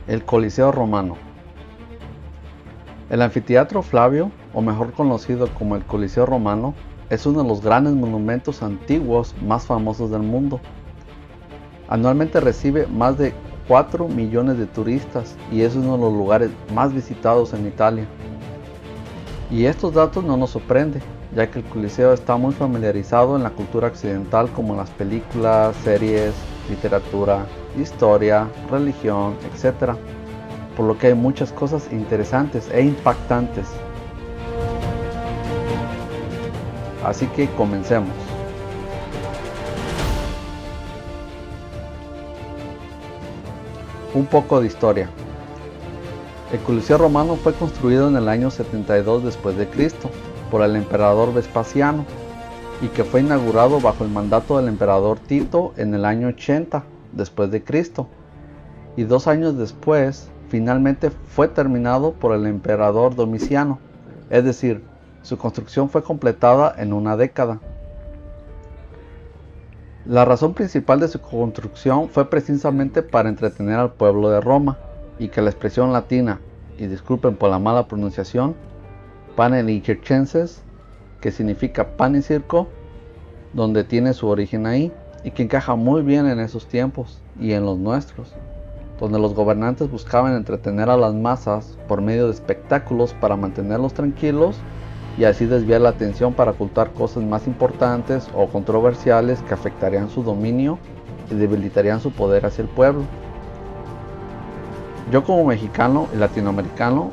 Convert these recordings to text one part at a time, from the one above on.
El Coliseo Romano. El Anfiteatro Flavio, o mejor conocido como el Coliseo Romano, es uno de los grandes monumentos antiguos más famosos del mundo. Anualmente recibe más de 4 millones de turistas y es uno de los lugares más visitados en Italia. Y estos datos no nos sorprenden, ya que el Coliseo está muy familiarizado en la cultura occidental, como en las películas, series, literatura, historia, religión, etc. Por lo que hay muchas cosas interesantes e impactantes. Así que comencemos. Un poco de historia. El Coliseo Romano fue construido en el año 72 después de Cristo por el emperador Vespasiano y que fue inaugurado bajo el mandato del emperador Tito en el año 80 después de Cristo, y 2 años después finalmente fue terminado por el emperador Domiciano, es decir, su construcción fue completada en una década. La razón principal de su construcción fue precisamente para entretener al pueblo de Roma, y que la expresión latina, y disculpen por la mala pronunciación, pane y circenses, que significa pan y circo, donde tiene su origen ahí, y que encaja muy bien en esos tiempos y en los nuestros, donde los gobernantes buscaban entretener a las masas por medio de espectáculos para mantenerlos tranquilos y así desviar la atención para ocultar cosas más importantes o controversiales que afectarían su dominio y debilitarían su poder hacia el pueblo. Yo, como mexicano y latinoamericano,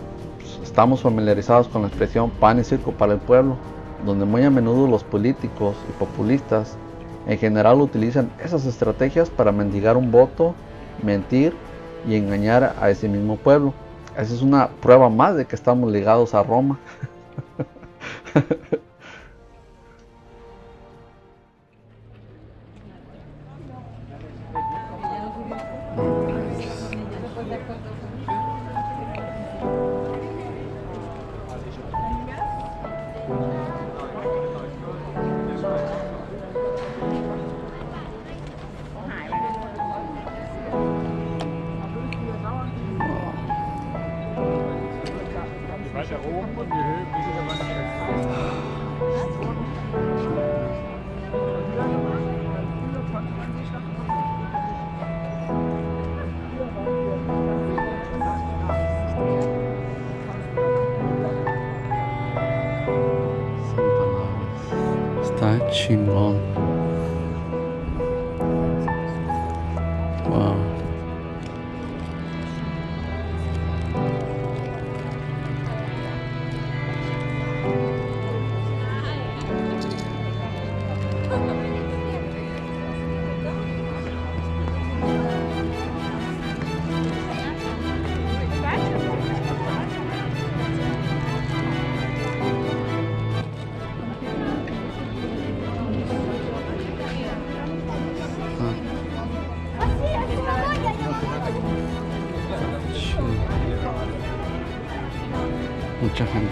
estamos familiarizados con la expresión pan y circo para el pueblo, donde muy a menudo los políticos y populistas en general utilizan esas estrategias para mendigar un voto, mentir y engañar a ese mismo pueblo. Esa es una prueba más de que estamos ligados a Roma. Weiter oben und die Höhe, wie sie der Wand Está chingón. Wow. Mucha gente.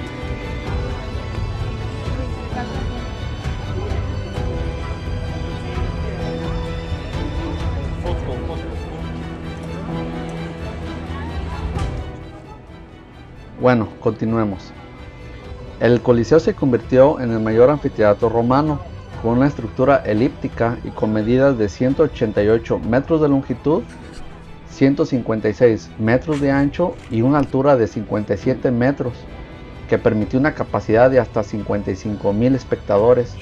Bueno, continuemos. El Coliseo se convirtió en el mayor anfiteatro romano, con una estructura elíptica y con medidas de 188 metros de longitud, 156 metros de ancho y una altura de 57 metros, que permitió una capacidad de hasta 55,000 espectadores.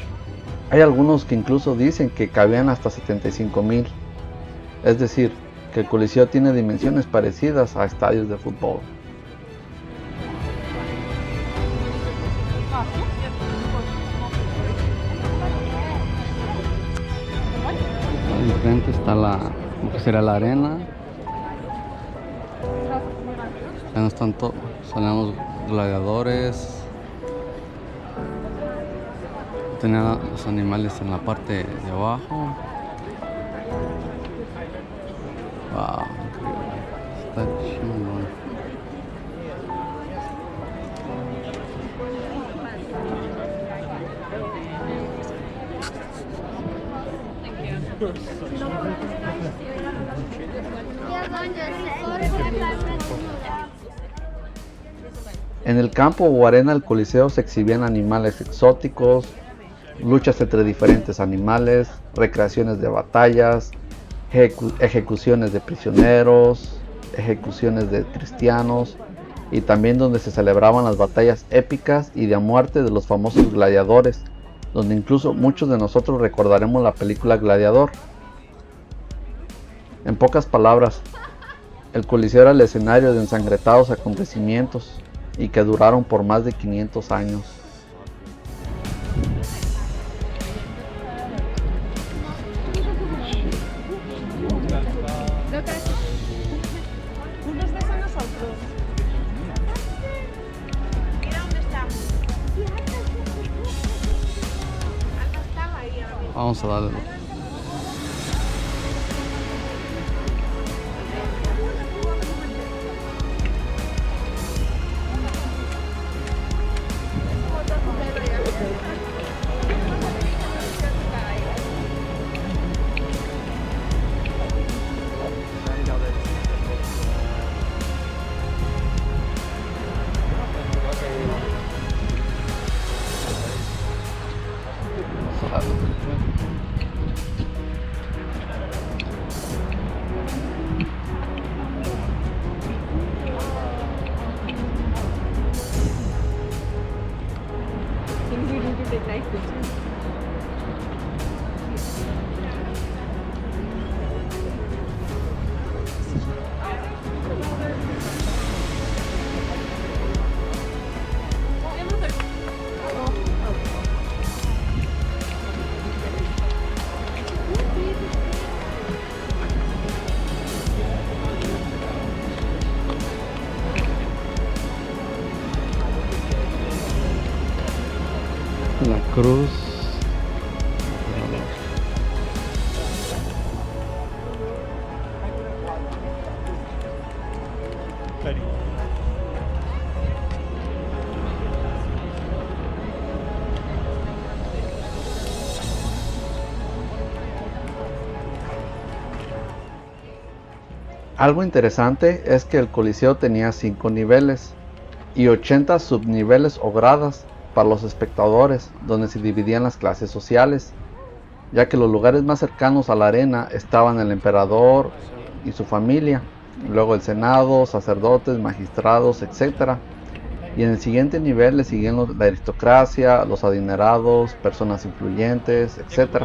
Hay algunos que incluso dicen que cabían hasta 75,000. Es decir, que el Coliseo tiene dimensiones parecidas a estadios de fútbol. Enfrente está lo que será la arena. Ya no están son los gladiadores. Tenían los animales en la parte de abajo. Wow, está chingón. En el campo o arena del Coliseo se exhibían animales exóticos, luchas entre diferentes animales, recreaciones de batallas, ejecuciones de prisioneros, ejecuciones de cristianos y también donde se celebraban las batallas épicas y de muerte de los famosos gladiadores, donde incluso muchos de nosotros recordaremos la película Gladiador. En pocas palabras, el Coliseo era el escenario de ensangrentados acontecimientos y que duraron por más de 500 años. Unos ves a nosotros. Mira dónde está. Estaba ahí ahora mismo. Vamos a darle. La cruz. Algo interesante es que el Coliseo tenía 5 niveles y 80 subniveles o gradas para los espectadores, donde se dividían las clases sociales, ya que los lugares más cercanos a la arena estaban el emperador y su familia, luego el senado, sacerdotes, magistrados, etc. Y en el siguiente nivel le siguen la aristocracia, los adinerados, personas influyentes, etc.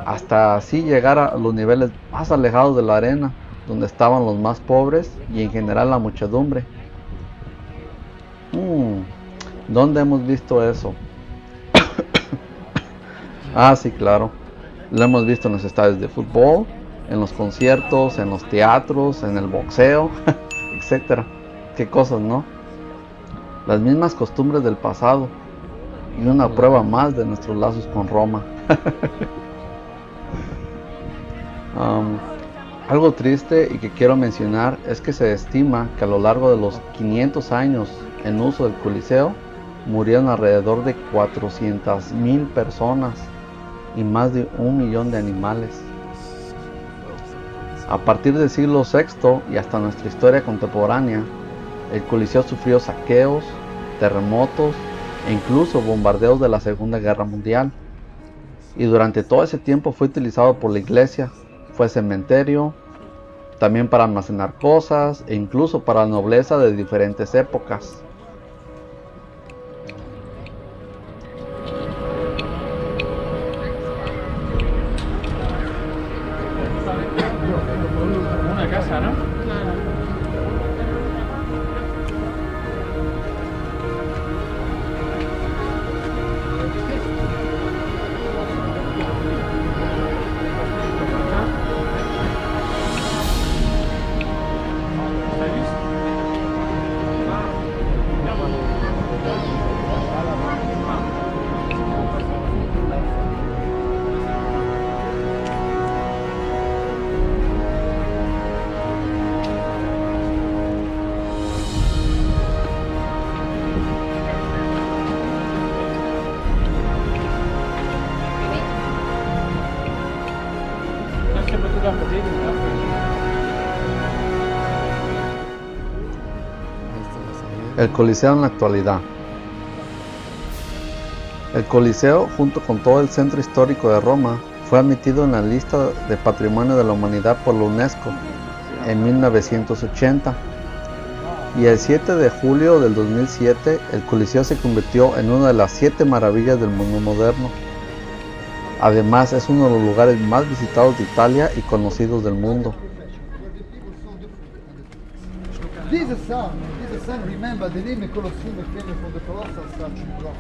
Hasta así llegar a los niveles más alejados de la arena, donde estaban los más pobres y en general la muchedumbre. ¿Dónde hemos visto eso? Sí, claro. Lo hemos visto en los estadios de fútbol, en los conciertos, en los teatros, en el boxeo, etc. Qué cosas, ¿no? Las mismas costumbres del pasado y una prueba más de nuestros lazos con Roma. Algo triste y que quiero mencionar es que se estima que a lo largo de los 500 años en uso del Coliseo murieron alrededor de 400,000 personas y más de 1 millón de animales. A partir del siglo VI y hasta nuestra historia contemporánea, el Coliseo sufrió saqueos, terremotos e incluso bombardeos de la Segunda Guerra Mundial. Y durante todo ese tiempo fue utilizado por la iglesia, fue cementerio, también para almacenar cosas e incluso para la nobleza de diferentes épocas. Una casa, ¿no? El Coliseo en la actualidad. El Coliseo, junto con todo el centro histórico de Roma, fue admitido en la lista de Patrimonio de la Humanidad por la UNESCO en 1980. Y el 7 de julio del 2007, el Coliseo se convirtió en una de las 7 maravillas del mundo moderno. Además, es uno de los lugares más visitados de Italia y conocidos del mundo. This sun, remember the name Colosseum came from the colossal statue in Rome.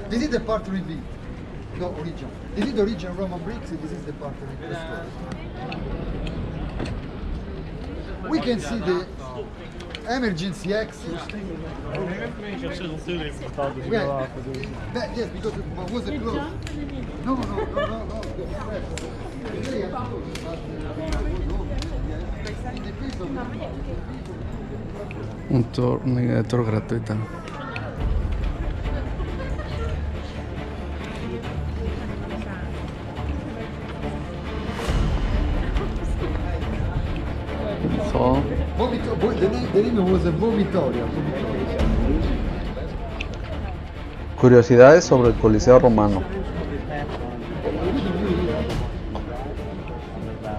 This is the part revealed, no origin. This is the original Roman bricks, and this is the part revealed. We can see the emergency exit. Yes, because it was a close. No. Una guía de tour gratuita. The name was a vomitoria. Curiosidades sobre el Coliseo romano.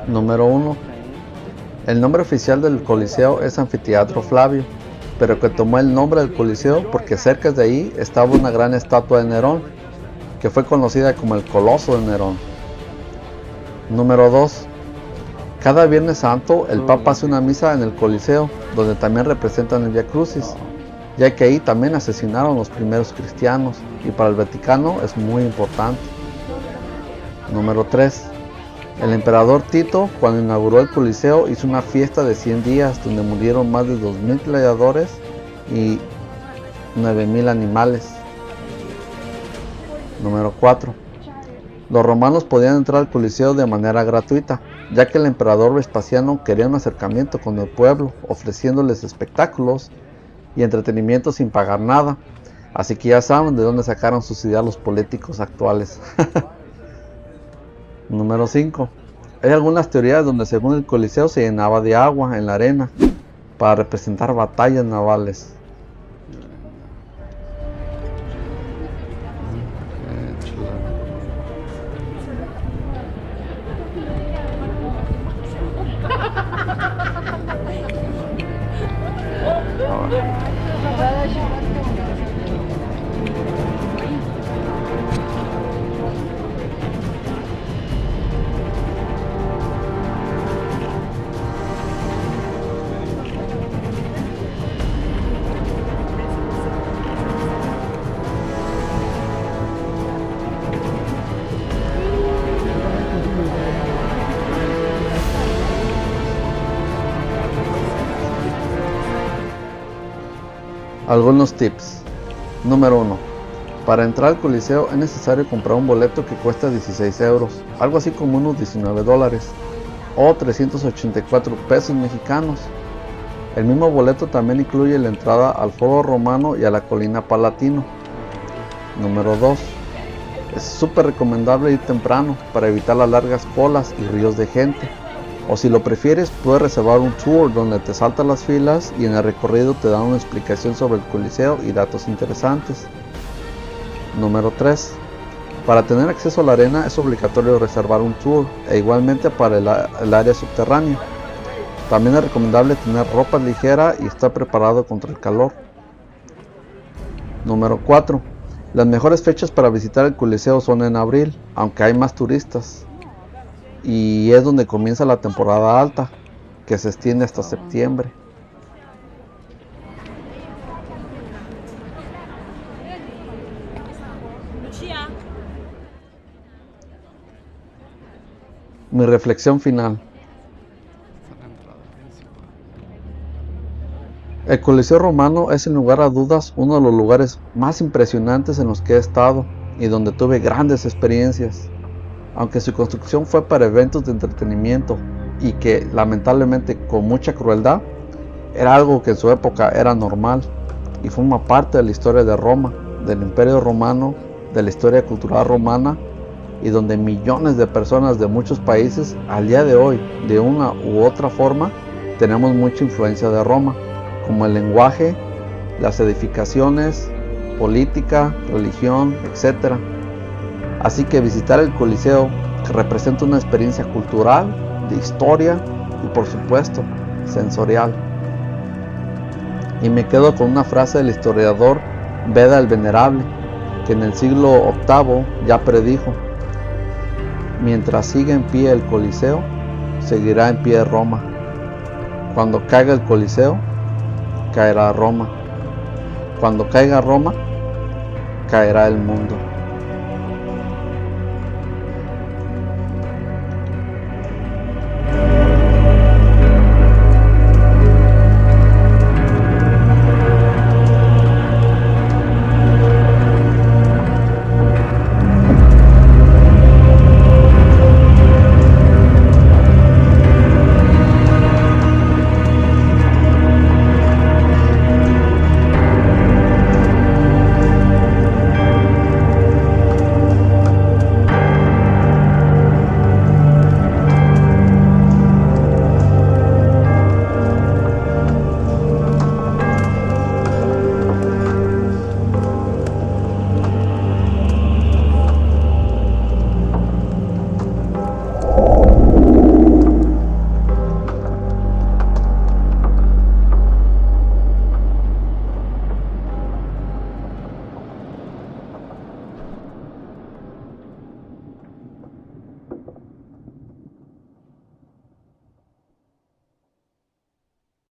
Número 1. El nombre oficial del Coliseo es Anfiteatro Flavio, pero que tomó el nombre del Coliseo porque cerca de ahí estaba una gran estatua de Nerón, que fue conocida como el Coloso de Nerón. Número 2. Cada Viernes Santo el Papa hace una misa en el Coliseo, donde también representan el Vía Crucis, ya que ahí también asesinaron los primeros cristianos, y para el Vaticano es muy importante. Número 3. El emperador Tito, cuando inauguró el Coliseo, hizo una fiesta de 100 días donde murieron más de 2.000 gladiadores y 9.000 animales. Número 4. Los romanos podían entrar al Coliseo de manera gratuita, ya que el emperador Vespasiano quería un acercamiento con el pueblo, ofreciéndoles espectáculos y entretenimiento sin pagar nada. Así que ya saben de dónde sacaron sus ideas los políticos actuales. Número 5. Hay algunas teorías donde según el Coliseo se llenaba de agua en la arena para representar batallas navales. Algunos tips. Número 1. Para entrar al Coliseo es necesario comprar un boleto que cuesta 16 euros, algo así como unos 19 dólares, o 384 pesos mexicanos. El mismo boleto también incluye la entrada al Foro Romano y a la Colina Palatino. Número 2. Es súper recomendable ir temprano para evitar las largas colas y ríos de gente. O si lo prefieres, puedes reservar un tour donde te saltas las filas y en el recorrido te dan una explicación sobre el Coliseo y datos interesantes. Número 3. Para tener acceso a la arena es obligatorio reservar un tour, e igualmente para el área subterránea. También es recomendable tener ropa ligera y estar preparado contra el calor. Número 4. Las mejores fechas para visitar el Coliseo son en abril, aunque hay más turistas. Y es donde comienza la temporada alta, que se extiende hasta septiembre. Mi reflexión final. El Coliseo romano es sin lugar a dudas uno de los lugares más impresionantes en los que he estado y donde tuve grandes experiencias. Aunque su construcción fue para eventos de entretenimiento y que lamentablemente con mucha crueldad, era algo que en su época era normal y forma parte de la historia de Roma, del Imperio Romano, de la historia cultural romana, y donde millones de personas de muchos países al día de hoy, de una u otra forma, tenemos mucha influencia de Roma, como el lenguaje, las edificaciones, política, religión, etc. Así que visitar el Coliseo, que representa una experiencia cultural, de historia y por supuesto sensorial. Y me quedo con una frase del historiador Beda el Venerable, que en el siglo VIII ya predijo: mientras siga en pie el Coliseo, seguirá en pie Roma. Cuando caiga el Coliseo, caerá Roma. Cuando caiga Roma, caerá el mundo.